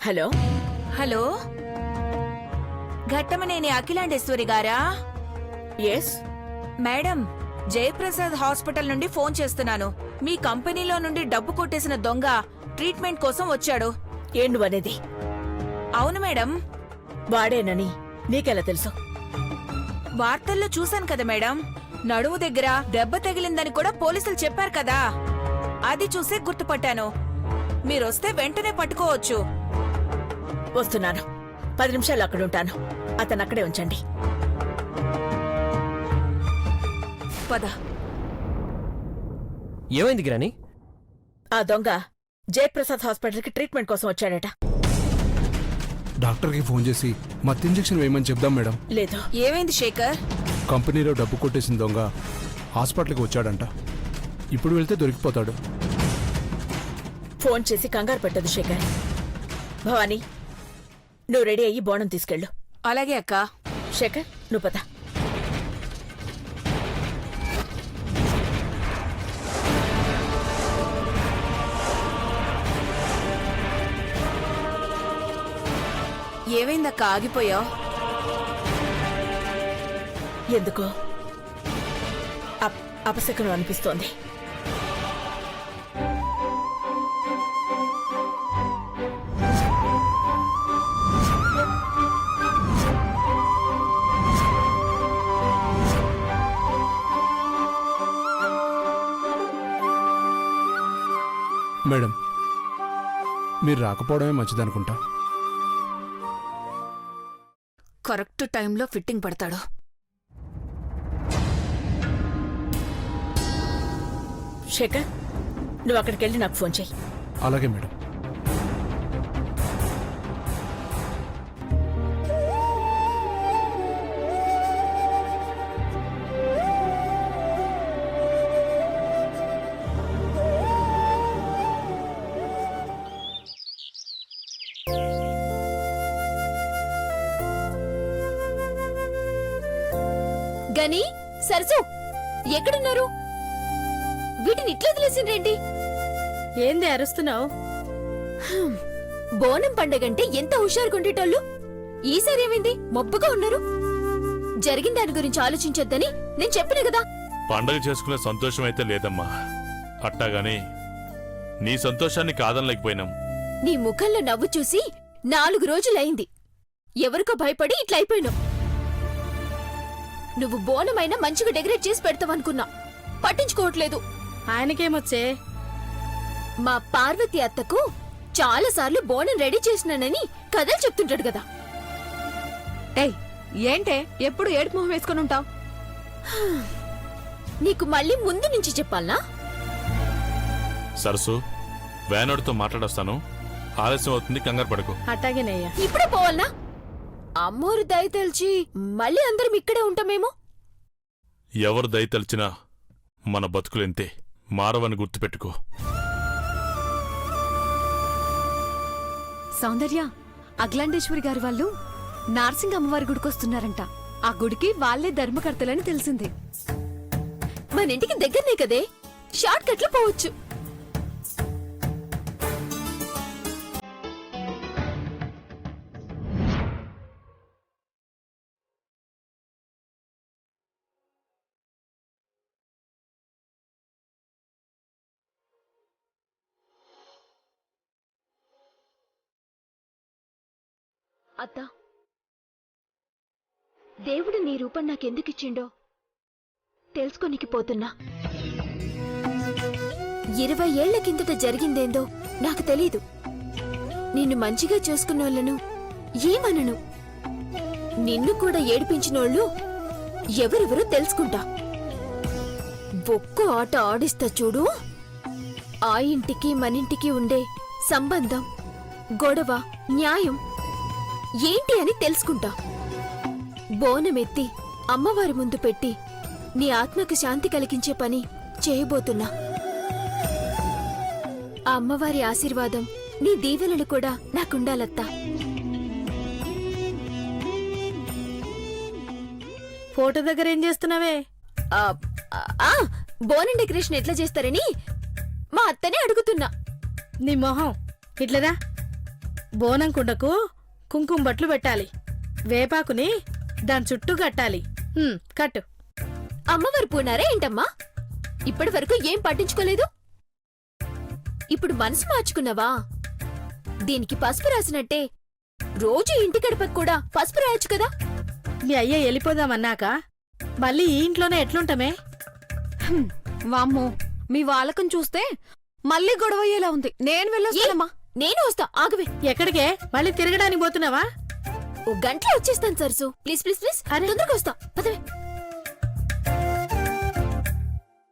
Hello hello, Ghattamaneni Akhilandeshwari గారా? Yes. Madam, Jayaprasad hospital నుండి phone చేస్తున్నాను. మీ కంపెనీలో నుండి డబ్బు కొట్టేసిన దొంగ ట్రీట్మెంట్ కోసం వచ్చాడు. ఏం నువ్వనేది? అవును మేడం, వాడేనని నీకెలా తెలుసు? వార్తల్లో చూశాను కదా మేడం. నడుము దగ్గర దెబ్బ తగిలిందని కూడా పోలీసులు చెప్పారు కదా, అది చూసే గుర్తుపట్టాను. మీరొస్తే వెంటనే పట్టుకోవచ్చు. వస్తున్నాను, 10 నిమిషాలు అక్కడుంటాను. అతను అక్కడే ఉంచండి. పద. ఏమైంది గిరాని? ఆ దొంగ జయప్రసాద్ హాస్పిటల్కి ట్రీట్మెంట్ కోసం వచ్చాడట. డాక్టర్కి ఫోన్ చేసి మత్తు ఇంజెక్షన్ వేయమని చెప్దాం మేడం. లేదు. ఏమైంది శేఖర్? కంపెనీలో డబ్బు కొట్టేసిన దొంగ హాస్పిటల్కి వచ్చాడంట. ఇప్పుడు వెళ్తే దొరికిపోతాడు. ఫోన్ చేసి కంగారు పెట్టదు శేఖర్. భవానీ, నువ్వు రెడీ అయ్యి బోనం తీసుకెళ్ళు. అలాగే అక్క. శేఖర్, నువ్వు పద. ఏమైందక్క ఆగిపోయావు? ఎందుకో అపశకునం అనిపిస్తోంది. మేడం, మీరు రాకపోవడమే మంచిదనుకుంటా. కరెక్ట్ టైంలో ఫిట్టింగ్ పడతాడు. శేఖర్, నువ్వు అక్కడికెళ్ళి నాకు ఫోన్ చెయ్యి. అలాగే మేడం. గని, సరసు, ఎక్కడున్నారు? వీటిని ఇట్లా వదిలేసిండ్రేంటి? ఏంది అరుస్తున్నావు? బోనం పండగంటే ఎంత హుషారుకుంటేటోళ్ళు ఈసారి ఏమైంది? మబ్బుగా ఉన్నారు. జరిగిన దాని గురించి ఆలోచించొద్దని నేను చెప్పిన కదా. పండగ చేసుకునే సంతోషం అయితే లేదమ్మా. అట్టాగాని నీ సంతోషాన్ని కాదనలేకపోయినాం. నీ ముఖంలో నవ్వు చూసి 4 రోజులైంది. ఎవరికో భయపడి ఇట్లా అయిపోయినావు. నువ్వు బోనమైనా మంచిగా డెకరేట్ చేసి పెడతావనుకున్నా, పట్టించుకోవట్లేదు. ఆయనకేమొచ్చే? మా పార్వతి అత్తకు చాలాసార్లు బోనం రెడీ చేసినానని కథలు చెప్తుంటాడు కదా. ఏయ్, ఏంటే ఎప్పుడు ఏడుపు మొహం వేసుకుని ఉంటావు? నీకు మళ్ళీ ముందు నుంచి చెప్పాలనా? సరసు, వేనోడితో మాట్లాడొస్తాను. ఆలస్యం అవుతుంది, కంగారు పడకు. అట్టాగేనయ్యా. ఇప్పుడే పోవాలనా? అమ్మోరు దయ తెలిచి మళ్ళీ అందరం ఇక్కడే ఉంటామేమో. ఎవరు దయతలిచినా మన బతుకులెంతే, మారవని గుర్తుపెట్టుకో. సౌందర్య, అఖిలాండేశ్వరి గారి వాళ్ళు నార్సింగ్ అమ్మవారి గుడికొస్తున్నారంట. ఆ గుడికి వాళ్లే ధర్మకర్తలని తెలిసింది. మన ఇంటికి దగ్గరనే కదే, షార్ట్ కట్లో పోవచ్చు. అత్తా, దేవుడు నీ రూపం నాకెందుకిచ్చిండో తెలుసుకోనికి పోతున్నా. 20 ఏళ్ల కిందట జరిగిందేందో నాకు తెలీదు. నిన్ను మంచిగా చూసుకున్నోళ్లను ఏమనను, నిన్ను కూడా ఏడిపించినోళ్ళు ఎవరెవరో తెలుసుకుంటా. ఒక్కో ఆట ఆడిస్తా చూడు. ఆ ఇంటికి మనింటికి ఉండే సంబంధం, గొడవ, న్యాయం ఏంటి అని తెలుసుకుంటా. బోనమెత్తి అమ్మవారి ముందు పెట్టి నీ ఆత్మకు శాంతి కలిగించే పని చేయబోతున్నా. ఆ అమ్మవారి ఆశీర్వాదం, నీ దీవెనలు కూడా నాకుండాలత్తా. ఫోటో దగ్గర ఏం చేస్తున్నావే? బోనం డెకరేషన్ ఎట్లా చేస్తారని మా అత్తనే అడుగుతున్నా. నీ మొహం ఇట్లదా? బోనం కుండకు కుంకుమ బట్లు పెట్టాలి. వేపాకుని దాని చుట్టూ కట్టాలి. కట్టు. అమ్మవారు పూనారా ఏంటమ్మా? ఇప్పటి వరకు ఏం పట్టించుకోలేదు. ఇప్పుడు మనసు మార్చుకున్నావా? దీనికి పసుపు రాసినట్టే రోజు ఇంటి గడపకు కూడా పసుపు రాయొచ్చు కదా. మీ అయ్య వెళ్ళిపోదామన్నాక మళ్ళీ ఈ ఇంట్లోనే ఎట్లుంటామే? వామ్మో, మీ వాళ్ళకం చూస్తే మళ్ళీ గొడవయ్యేలా ఉంది. నేను వెళ్ళొస్తానమ్మా. నేను వస్తా, ఆగవే. ఎక్కడికే? మళ్ళీ తిరగడానికి పోతున్నావా? ఓ గంటలో వచ్చేస్తాను సరసు. ప్లీజ్ ప్లీజ్ ప్లీజ్, తొందరగా వస్తా. పదవే.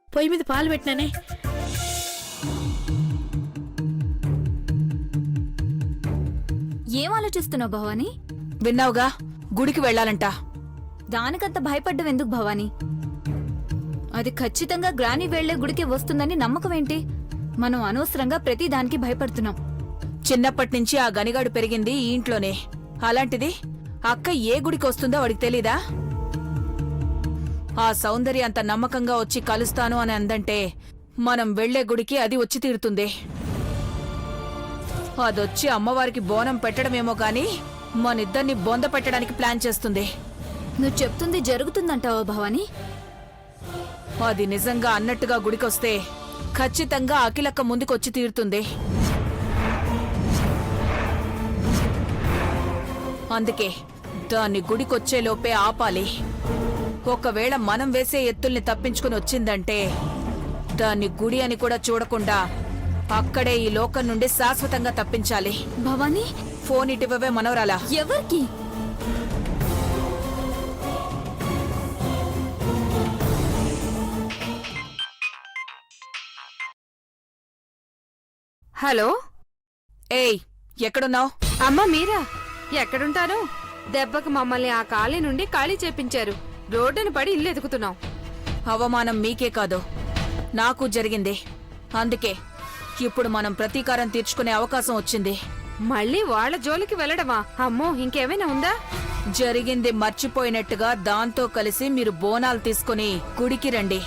పొయ్యి మీద పాలు పెట్టినానే. ఏం ఆలోచిస్తున్నావు భవానీ? విన్నావుగా, గుడికి వెళ్ళాలంట. దానికంత భయపడ్డం ఎందుకు భవానీ? అది ఖచ్చితంగా గ్రాని వెళ్లే గుడికి వస్తుందని నమ్మకం ఏంటి? మనం అనవసరంగా ప్రతి దానికి భయపడుతున్నాం. చిన్నప్పటి నుంచి ఆ గనిగాడు పెరిగింది ఈ ఇంట్లోనే. అలాంటిది అక్క ఏ గుడికి వస్తుందో వాడికి తెలీదా? ఆ సౌందర్య అంత నమ్మకంగా వచ్చి కలుస్తాను అని అందంటే మనం వెళ్లే గుడికి అది వచ్చి తీరుతుంది. అదొచ్చి అమ్మవారికి బోనం పెట్టడమేమో గాని మనిద్దరిని బొంద పెట్టడానికి ప్లాన్ చేస్తుంది. నువ్వు చెప్తుంది జరుగుతుందంటావా భవానీ? అది నిజంగా అన్నట్టుగా గుడికొస్తే ఖచ్చితంగా అఖిలక్క ముందుకొచ్చి తీరుతుంది. అందుకే దాన్ని గుడికొచ్చేలోపే ఆపాలి. ఒకవేళ మనం వేసే ఎత్తుల్ని తప్పించుకుని వచ్చిందంటే దాన్ని గుడి అని కూడా చూడకుండా అక్కడే ఈ లోకం నుండి శాశ్వతంగా తప్పించాలి. భవానీ, ఫోన్ ఇటువవే మనవరాలా. ఎవరికి? హలో. ఏయ్, ఎక్కడున్నావ్? అమ్మ మీరా? ఎక్కడుంటాను? దెబ్బకి మమ్మల్ని ఆ ఖాళీ నుండి ఖాళీ చేపించారు. రోడ్డును పడి ఇల్లు ఎదుగుతున్నాం. అవమానం మీకే కాదు, నాకు జరిగింది. అందుకే ఇప్పుడు మనం ప్రతీకారం తీర్చుకునే అవకాశం వచ్చింది. మళ్ళీ వాళ్ళ జోలికి వెళ్ళడమా? అమ్మో, ఇంకేమైనా ఉందా? జరిగింది మర్చిపోయినట్టుగా దాంతో కలిసి మీరు బోనాలు తీసుకుని గుడికి రండి.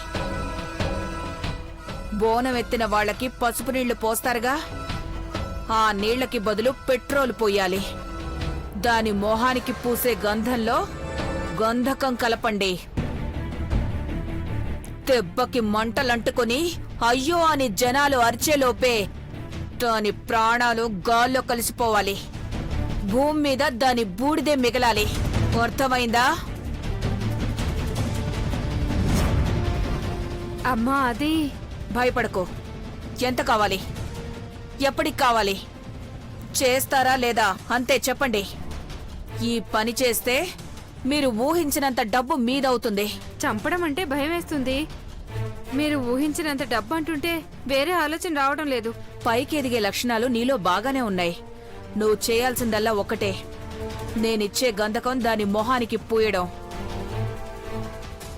బోనం ఎత్తిన వాళ్ళకి పసుపు నీళ్లు పోస్తారుగా, ఆ నీళ్లకి బదులు పెట్రోల్ పోయాలి. దాని మొహానికి పూసే గంధంలో గంధకం కలపండి. దెబ్బకి మంటలంటుకుని అయ్యో అని జనాలు అరిచేలోపే దాని ప్రాణాలు గాల్లో కలిసిపోవాలి. భూమి మీద దాని బూడిదే మిగలాలి. అర్థమైందా? అమ్మా అది. భయపడకు. ఎంత కావాలి? ఎప్పటికి కావాలి? చేస్తారా లేదా అంతే చెప్పండి. ఈ పని చేస్తే మీరు ఊహించినంత డబ్బు మీదవుతుంది. చంపడం అంటే భయం వేస్తుంది. మీరు ఊహించినంత డబ్బు అంటుంటే వేరే ఆలోచన రావడం లేదు. పైకి ఎదిగే లక్షణాలు నీలో బాగానే ఉన్నాయి. నువ్వు చేయాల్సిందల్లా ఒకటే, నేనిచ్చే గంధకం దాని మొహానికి పూయడం,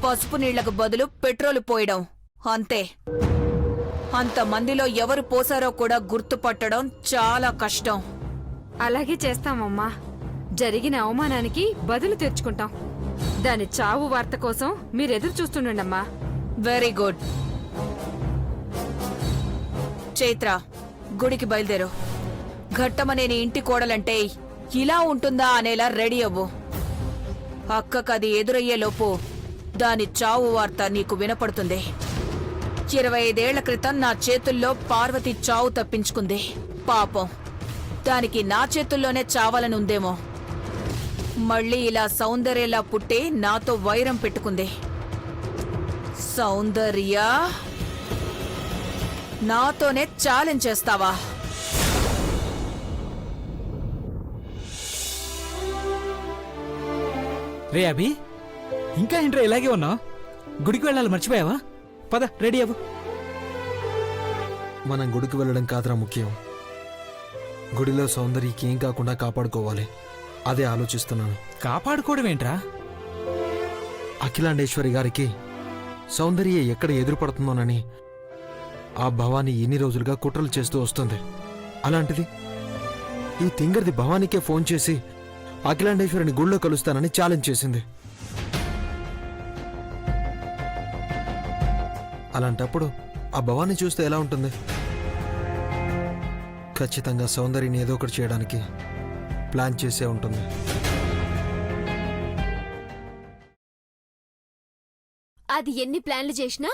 పసుపు నీళ్లకు బదులు పెట్రోల్ పోయడం, అంతే. అంతమందిలో ఎవరు పోసారో కూడా గుర్తుపట్టడం చాలా కష్టం. అలాగే చేస్తామమ్మా. జరిగిన అవమానానికి బదులు తెచ్చుకుంటాం. దాని చావు వార్త కోసం మీరెదురు చూస్తుండమ్మా. Very good. చైత్ర, గుడికి బయలుదేరు. ఘట్టమనేని ఇంటి కోడలంటే ఇలా ఉంటుందా అనేలా రెడీ అవ్వు. అక్కకది ఎదురయ్యేలోపు దాని చావు వార్త నీకు వినపడుతుంది. 25 ఏళ్ల క్రితం నా చేతుల్లో పార్వతి చావు తప్పించుకుంది. పాపం, దానికి నా చేతుల్లోనే చావాలని ఉందేమో. మళ్ళీ ఇలా సౌందర్యలా పుట్టి నాతో వైరం పెట్టుకుంది. సౌందర్య, నాతోనే ఛాలెంజ్ చేస్తావా? రే అభి, ఇంకా ఏంట్రా ఇలాగే ఉన్నావు? గుడికి వెళ్ళాలి మర్చిపోయావా? పద, రెడీ అవ్వు. మనం గుడికి వెళ్ళడం కాదురా ముఖ్యం. గుడిలో సౌందర్యకి ఏం కాకుండా కాపాడుకోవాలి. అదే ఆలోచిస్తున్నాను. కాపాడుకోవడం ఏంట్రా? అఖిలాండేశ్వరి గారికి సౌందర్య ఎక్కడ ఎదురుపడుతుందోనని ఆ భవానీ ఎన్ని రోజులుగా కుట్రలు చేస్తూ వస్తుంది. అలాంటిది ఈ తింగర్ది భవానీకే ఫోన్ చేసి అఖిలాండేశ్వరిని గుళ్ళో కలుస్తానని ఛాలెంజ్ చేసింది. అలాంటప్పుడు ఆ భవానీ చూస్తే ఎలా ఉంటుంది? ఖచ్చితంగా సౌందర్యని ఏదో ఒకటి చేయడానికి ప్లాన్ చేసే ఉంటుంది. అది ఎన్ని ప్లాన్లు చేసినా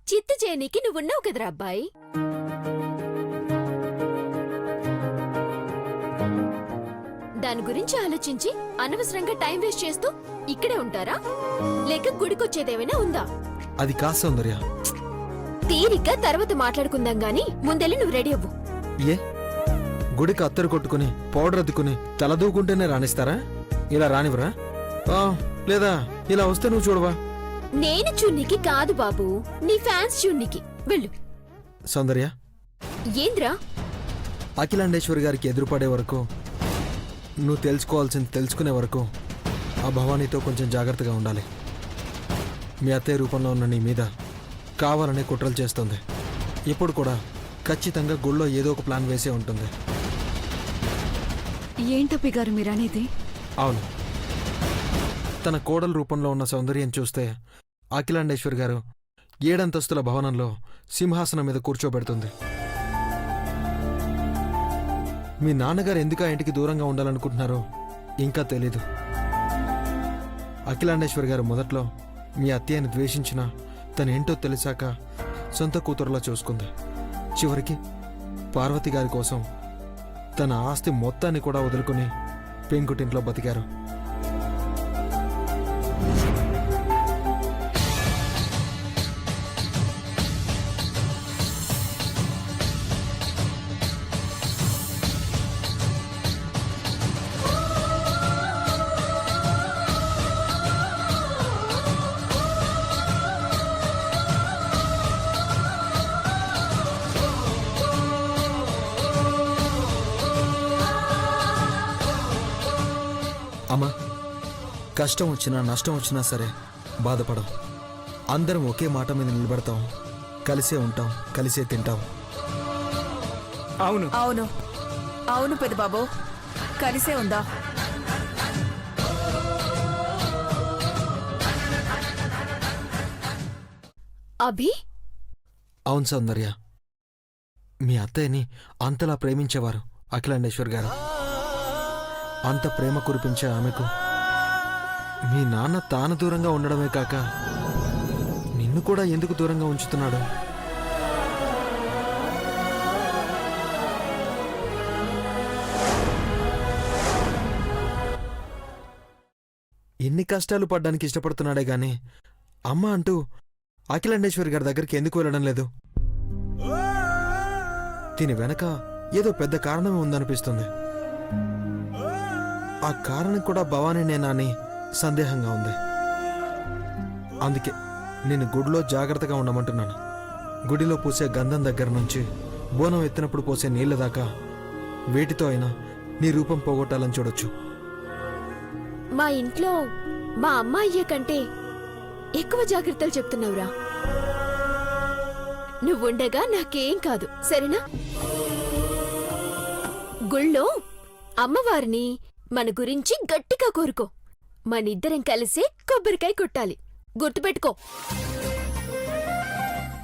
చిత్తు చేయనీకి నువ్వున్నావు కదరా అబ్బాయి. దాని గురించి ఆలోచించి అనవసరంగా టైం వేస్ట్ చేస్తూ ఇక్కడే ఉంటారా, లేక గుడికొచ్చేదేమైనా ఉందా? అది కాదు సౌందర్య. తీరిక తర్వాత మాట్లాడుకుందాం గాని ముందెళ్ళి నువ్వు రెడీ అవ్వు. ఏ గుడికి అత్తరు కొట్టుకుని పౌడర్ అద్దుకుని తలదూకుంటేనే రాణిస్తారా? ఇలా రానివరా? లేదా ఇలా వస్తే నువ్వు చూడవా? నేను చూన్నికి కాదు బాబు, నీ ఫ్యాన్స్ చూన్నికి. వెళ్ళు. సౌందర్య, ఏంద్రా? అఖిలాండేశ్వరి గారికి ఎదురుపడే వరకు, నువ్వు తెలుసుకోవాల్సింది తెలుసుకునే వరకు ఆ భవానీతో కొంచెం జాగ్రత్తగా ఉండాలి. మీ అత్తయ్య రూపంలో ఉన్న నీ మీద కావాలనే కుట్రలు చేస్తుంది. ఇప్పుడు కూడా ఖచ్చితంగా గుళ్ళో ఏదో ఒక ప్లాన్ వేసే ఉంటుంది. ఏంటప్పి గారు మీరనేది? అవును, తన కోడల రూపంలో ఉన్న సౌందర్యం చూస్తే అఖిలాండేశ్వరి గారు 7 అంతస్తుల భవనంలో సింహాసనం మీద కూర్చోబెడుతుంది. మీ నాన్నగారు ఎందుకు ఆ ఇంటికి దూరంగా ఉండాలనుకుంటున్నారో ఇంకా తెలీదు. అఖిలాండేశ్వరి గారు మొదట్లో మీ అత్తయ్యని ద్వేషించినా తనేంటో తెలిసాక సొంత కూతురులా చూసుకుంది. చివరికి పార్వతి గారి కోసం తన ఆస్తి మొత్తాన్ని కూడా వదులుకుని పెంకుటింట్లో బతికారు. అమ్మా, కష్టం వచ్చినా నష్టం వచ్చినా సరే బాధపడం. అందరం ఒకే మాట మీద నిలబడతాం, కలిసే ఉంటాం, కలిసే తింటాం. అవును అవును అవును పెద్దబాబు, కలిసే ఉందా? అభి, అవును సౌందర్య, మీ అత్తయ్యని అంతలా ప్రేమించేవారు అఖిలాండేశ్వర్ గారు. అంత ప్రేమ కురిపించే ఆమెకు మీ నాన్న తాను దూరంగా ఉండడమే కాక నిన్ను కూడా ఎందుకు దూరంగా ఉంచుతున్నాడు? ఎన్ని కష్టాలు పడ్డానికి ఇష్టపడుతున్నాడే గాని అమ్మ అంటూ అఖిలాండేశ్వరి గారి దగ్గరికి ఎందుకు వెళ్ళడం లేదు? దీని వెనక ఏదో పెద్ద కారణమే ఉందనిపిస్తుంది. ఆ కారణం కూడా భవానీనేనా అని సందేహంగా ఉంది. అందుకే నేను గుడిలో జాగ్రత్తగా ఉండమంటున్నాను. గుడిలో పూసే గంధం దగ్గర నుంచి బోనం ఎత్తినప్పుడు పోసే నీళ్ల దాకా వేటితో అయినా నీ రూపం పోగొట్టాలని చూడొచ్చు. మా ఇంట్లో మా అమ్మ అయ్య కంటే ఎక్కువ జాగ్రత్తలు చెప్తున్నావురా. నువ్వుండగా నాకేం కాదు, సరేనా? గుళ్ళో అమ్మవారిని మన గురించి గట్టిగా కోరుకో. మనిద్దరం కలిసే కొబ్బరికాయ కొట్టాలి, గుర్తుపెట్టుకో.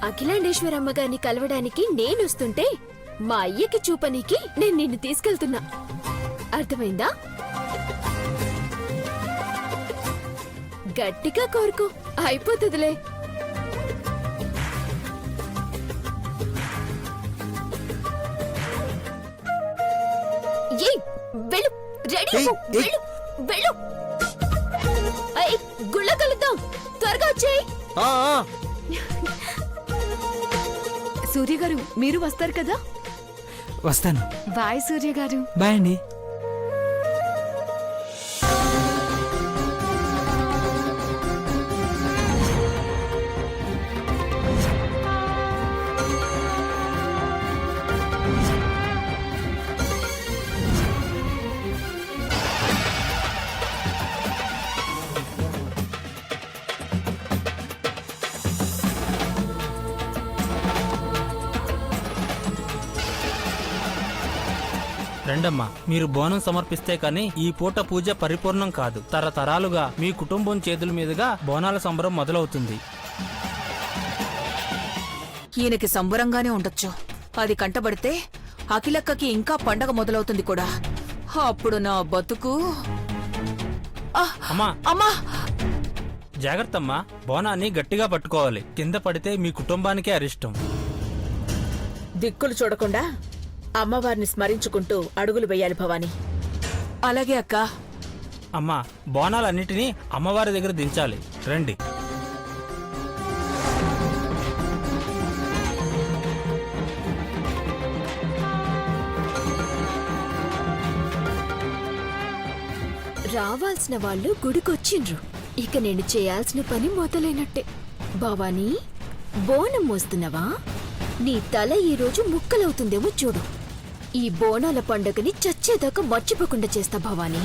అఖిలాండేశ్వరమ్మ గారిని కలవడానికి నేనొస్తుంటే మా అయ్యకి చూపనీకి నేను నిన్ను తీసుకెళ్తున్నా. అర్థమైందా? గట్టిగా కోరుకో, అయిపోతుందిలే. వెళ్ళు, రెడీ అవ్వు, వెళ్ళు వెళ్ళు. గుళ్ళ కలుద్దాం, త్వరగా వచ్చేయ్. సూర్య గారు, మీరు వస్తారు కదా? వస్తాను. బాయ్ సూర్య గారు. బాయ్ అండి. రండమ్మా, మీరు బోనం సమర్పిస్తే కానీ ఈ పూట పూజ పరిపూర్ణం కాదు. తరతరాలుగా మీ కుటుంబం చేతుల మీదుగా బోనాల సంబరం మొదలవుతుంది. ఈయనకి సంబరంగానే ఉండొచ్చు, అది కంటబడితే అఖిలక్కకి ఇంకా పండగ మొదలవుతుంది కూడా. అప్పుడు నా బతుకు. అమ్మా అమ్మా! జాగ్రత్త అమ్మా, బోనాన్ని గట్టిగా పట్టుకోవాలి. కింద పడితే మీ కుటుంబానికే అరిష్టం. దిక్కులు చూడకుండా అమ్మవారిని స్మరించుకుంటూ అడుగులు వేయాలి భవానీ. అలాగే అక్క. అమ్మా, బోనాలన్నిటినీ అమ్మవారి దగ్గర దించాలి. రండి. రావాల్సిన వాళ్ళు గుడికొచ్చిండ్రు. ఇక నేను చేయాల్సిన పని మొదలైనట్టే. భవానీ, బోనం మోస్తున్నావా? నీ తల ఈరోజు ముక్కలవుతుందేమో చూడు. ఈ బోనాల పండగని చచ్చేదాకా మర్చిపోకుండా చేస్తా భవానీ.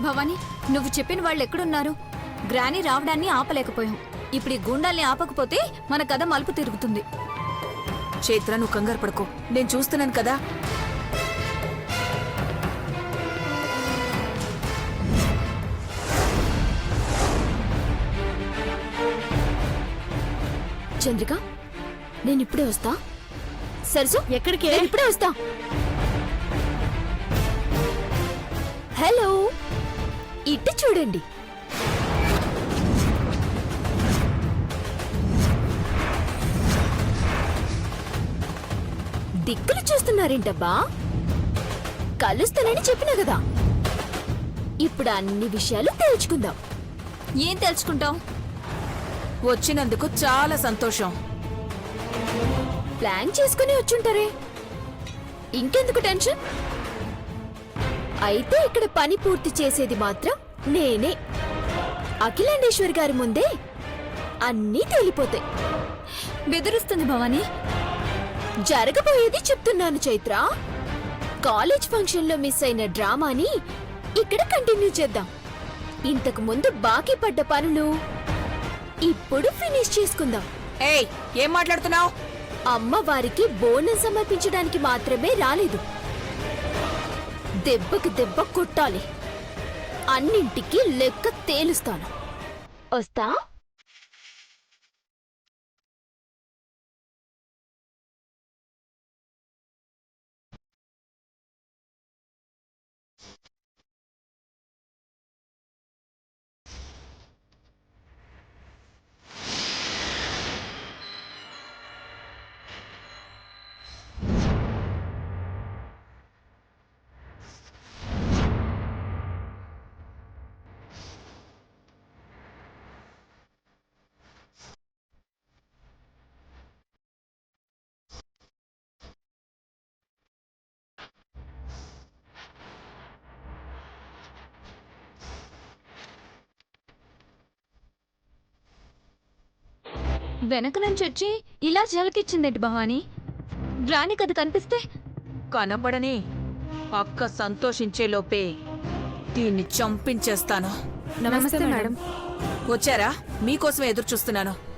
భవానీ, నువ్వు చెప్పిన వాళ్ళు ఎక్కడున్నారు? గ్రాని రావడాన్ని ఆపలేకపోయాం. ఇప్పుడు ఈ గుండాల్ని ఆపకపోతే మన కథ మలుపు తిరుగుతుంది. చైత్ర, నువ్వు కంగారు పడుకో, నేను చూస్తున్నాను కదా. చంద్రిక, నేనిప్పుడే వస్తా. సరసు, ఎక్కడికి? ఇప్పుడే వస్తా. హలో, ఇటు చూడండి. దిక్కులు చూస్తున్నారేంటబ్బా? కలుస్తానని చెప్పినా కదా. ఇప్పుడు అన్ని విషయాలు తెలుసుకుందాం. ఏం తెలుసుకుంటాం? వచ్చినందుకు చాలా సంతోషం. ప్లాన్ చేసుకుని వచ్చుంటారే, ఇంకెందుకు టెన్షన్? అయితే ఇక్కడ పని పూర్తి చేసేది మాత్రం నేనే. అఖిలాండేశ్వరి గారి ముందే అన్నీ తేలిపోతాయి. బెదిరిస్తుంది భవానీ. జరగబోయేది చెప్తున్నాను చైత్ర. కాలేజ్ ఫంక్షన్ లో మిస్ అయిన డ్రామాని ఇక్కడ కంటిన్యూ చేద్దాం. ఇంతకు ముందు బాకీ పడ్డ పనులు ఇప్పుడు ఫినిష్ చేసుకుందాం. ఏయ్, ఏం మాట్లాడుతున్నావు? అమ్మవారికి బోనం సమర్పించడానికి మాత్రమే రాలేదు. దెబ్బకి దెబ్బ కొట్టాలి. అన్నింటికి లెక్క తేలుస్తాను. వస్తా. వెనక నుంచి వచ్చి ఇలా జలకిచ్చిందేంటి భవానీ? గ్రాని కథ కనిపిస్తే కనబడని అక్క సంతోషించే లోపే దీన్ని చంపించేస్తాను. నమస్తే మేడం. వచ్చారా? మీకోసమే ఎదురు చూస్తున్నాను.